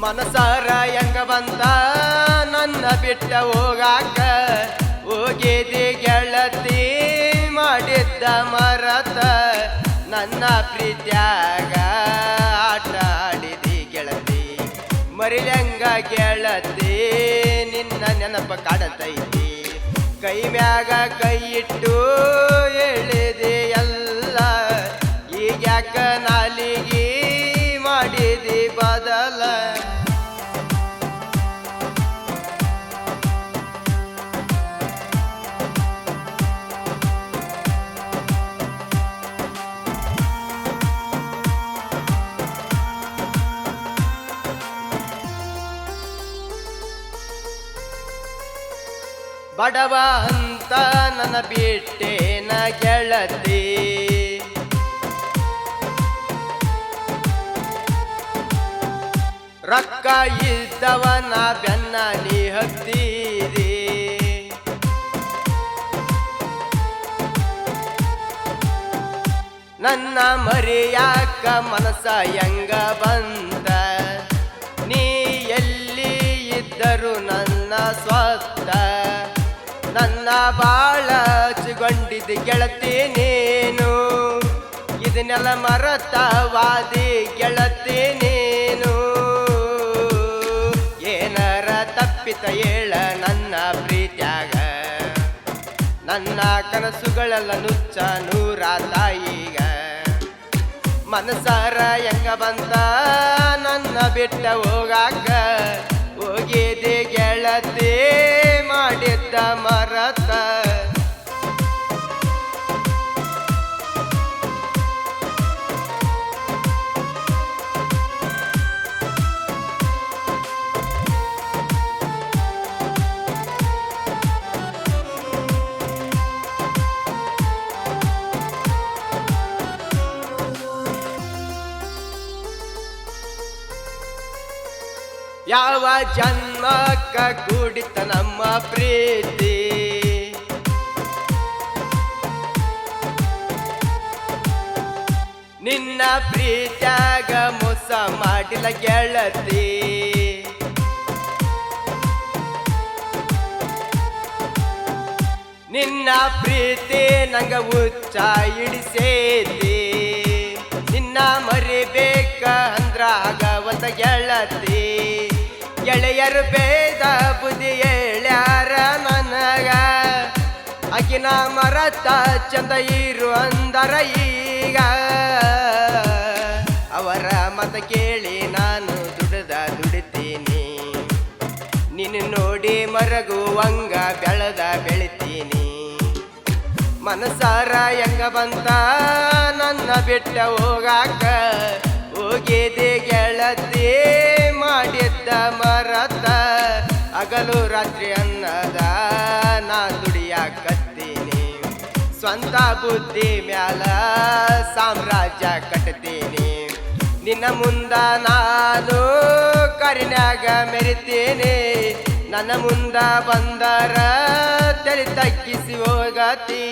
ಮನಸಾರ ಹೆಂಗ ಬಂತ ನನ್ನ ಬಿಟ್ಟ ಹೋಗಾಕ ಹೋಗಿದಿ ಗೆಳತಿ ಮಾಡಿದ್ದ ಮರತ ನನ್ನ ಪ್ರೀತ್ಯಾಗ ಆಟ ಆಡಿದಿ ಗೆಳತಿ ಮರಿಲಂಗ ಗೆಳತಿ ನಿನ್ನ ನೆನಪ ಕಾಡತೈತಿ ಕೈ ಮ್ಯಾಗ ಕೈ ಇಟ್ಟು ಹೇಳಿದೆ ಎಲ್ಲ ಈಗ್ಯಾಕ ನಾಲಿಗೆ ಮಾಡಿದಿ ಬದಲ ಬಡವ ಅಂತ ನನ್ನ ಬಿಟ್ಟೇನ ಗೆಳತಿ ರೊಕ್ಕ ಇದ್ದವನ ಬೆನ್ನ ನೀ ಹತ್ತೀರಿ ನನ್ನ ಮರೆಯಾಕ ಮನಸ ಹೆಂಗ ಬಂದ ನೀ ಎಲ್ಲಿ ಇದ್ದರು ನನ್ನ ಸ್ವತ್ತ ನನ್ನ ಬಾಳ ಹಚ್ಚಿಕೊಂಡಿದ್ದ ಗೆಳತಿ ನೀನು ಇದನ್ನೆಲ್ಲ ಮರತವಾದಿ ಗೆಳತಿ ನೀನು ಏನರ ತಪ್ಪಿತ ಹೇಳ ನನ್ನ ಪ್ರೀತ್ಯಾಗ ನನ್ನ ಕನಸುಗಳೆಲ್ಲ ನುಚ್ಚ ನೂರ ತಾಯಿಗ ಮನಸಾರ ಹೆಂಗ ಬಂತ ನನ್ನ ಬಿಟ್ಟ ಹೋಗಾಕ ಹೋಗಿದ್ದೆ ಗೆಳತಿ ಮಾಡಿದ್ದ ಮರತ ಯಾವ ಜನ್ಮಕ್ಕ ಕೂಡಿತ ನಮ್ಮ ಪ್ರೀತಿ ನಿನ್ನ ಪ್ರೀತ್ಯಾಗ ಮೋಸ ಮಾಡಿಲ್ಲ ಗೆಳತಿ ನಿನ್ನ ಪ್ರೀತಿ ನಂಗ ಹುಚ್ಚ ಹಿಡಿಸೇತಿ ನಿನ್ನ ಮರಿಬೇಕ ಅಂದ್ರ ಆಗವತ ಗೆಳತಿ ಗೆಳೆಯರು ಬೇದ ಬುದ್ಧಿ ಹೇಳ್ಯಾರ ನನಗ ಆಕಿನ ಮರತ ಚಂದ ಇರು ಅಂದರ ಈಗ ಅವರ ಮತ ಕೇಳಿ ನಾನು ದುಡಿತೀನಿ ನಿನ್ನ ನೋಡಿ ಮರಗುವಂಗ ಬೆಳಿತೀನಿ ಮನಸಾರ ಹೆಂಗ ಬಂತ ನನ್ನ ಬಿಟ್ಟ ಹೋಗಾಕ ಹೋಗಿದ್ದೆ ಗೆಳತಿ ಮಾಡಿದ್ದ ಮರತ ಹಗಲು ರಾತ್ರಿ ಅನ್ನದ ನಾ ದುಡಿಯಾಕತ್ತೀನಿ ಸ್ವಂತ ಬುದ್ಧಿ ಮ್ಯಾಲ ಸಾಮ್ರಾಜ್ಯ ಕಟ್ತೀನಿ ನಿನ್ನ ಮುಂದ ನಾನು ಕರಿನ್ಯಾಗ ಮೆರಿತೀನಿ ನನ್ನ ಮುಂದ ಬಂದರ ತಲೆ ತಗ್ಗಿಸಿ ಹೋಗತಿ